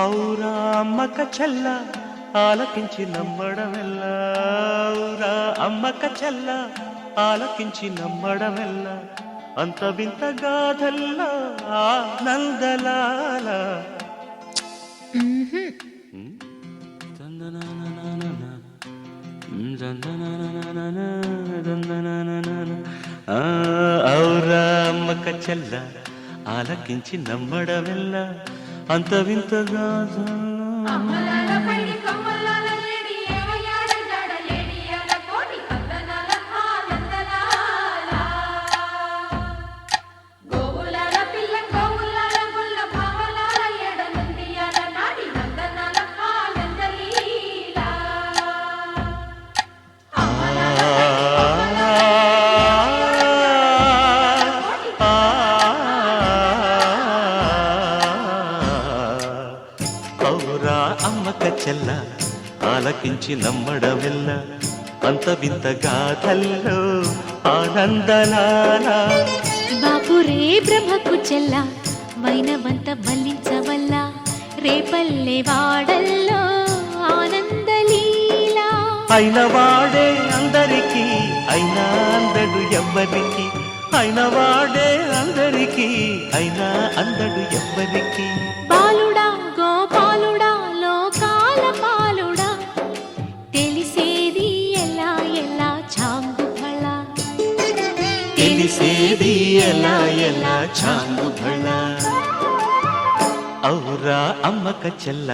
ఔరా అమ్మక చెల్ల ఆలకించి నమ్మడమెల్లా, ఔరా అమ్మక చెల్ల ఆలకించి నమ్మడమెల్లా, అంత వింత గాథల్లా ఆనందలాల. ఔరా అమ్మక చెల్ల ఆలకించి నమ్మడమెల్లా, అంత వింత గాథల్లా. ఔరా అమ్మక చెల్ల ఆలకించి నమ్మడమెల్ల, అంత వింత గాథల్లో ఆనందలాల. బాపురే బ్రహ్మకు చెల్ల వైనవంత వల్లించవల్ల, రేపల్లె వాడల్లో ఆనందలీలా. అయిన వాడే అందరికీ అయినా అందడు ఎవ్వరికి, అయిన వాడే అందరికీ అయినా అందడు ఎవ్వరికి. బాలుడా గోపాలుడా లోకాల పాలుడా, తెలిసేది ఎలా ఎలా చాంగుఫళ, తెలిసేది ఎలా ఎలా చాంగుఫళ. ఔరా అమ్మక చెల్ల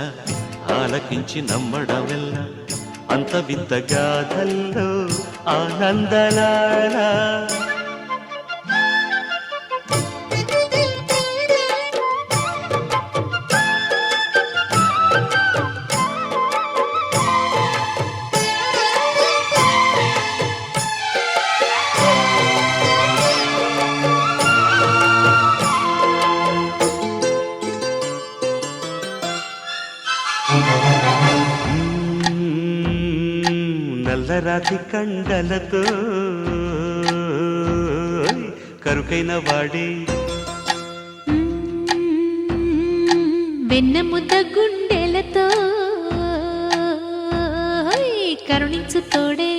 ఆలకించి నమ్మడమెల్ల, అంత వింత గాథల్లో ఆనందలాల. నల్లరాతి కండలతో కరుకైన వాడే, వెన్న ముద్ద గుండెలతో కరుణించు తోడే.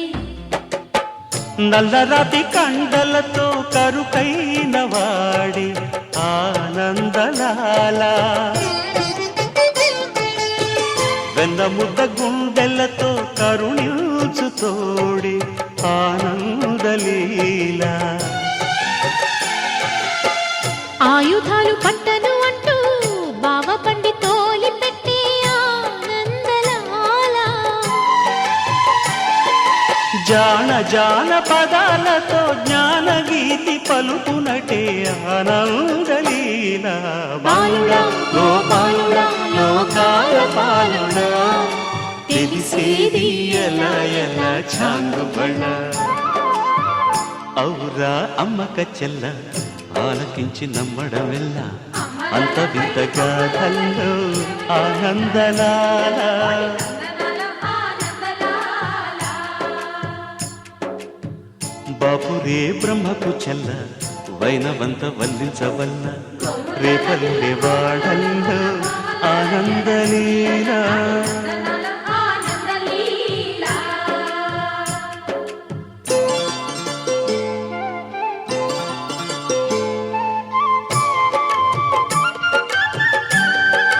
నల్లరాతి కండలతో కరుకైన వాడే ఆనందలాల. వెన్న ముద్ద గుండెలతో కరుణించు తోడే ఆనందలీలా. ఆయుధాలు పంటను అంటూ బావ పండి తోలి పెట్టే ఆనందలాల. జాన జాన పదాలతో జ్ఞాన గీతి పలుకునటే ఆనందలీలా. బాలుడా గోపాలుడా లోకాల పాలుడా, తెలిసేది ఎలా ఎలా చాంగుబళ. ఔరా అమ్మక చెల్ల ఆలకించి నమ్మడమెల్ల, అంత వింత గాథల్లో ఆనందలాల. బాపురే బ్రహ్మకు చెల్ల వైనవంత వల్లించవల్ల, రేపల్లె వాడల్లో ఆనందలీలా.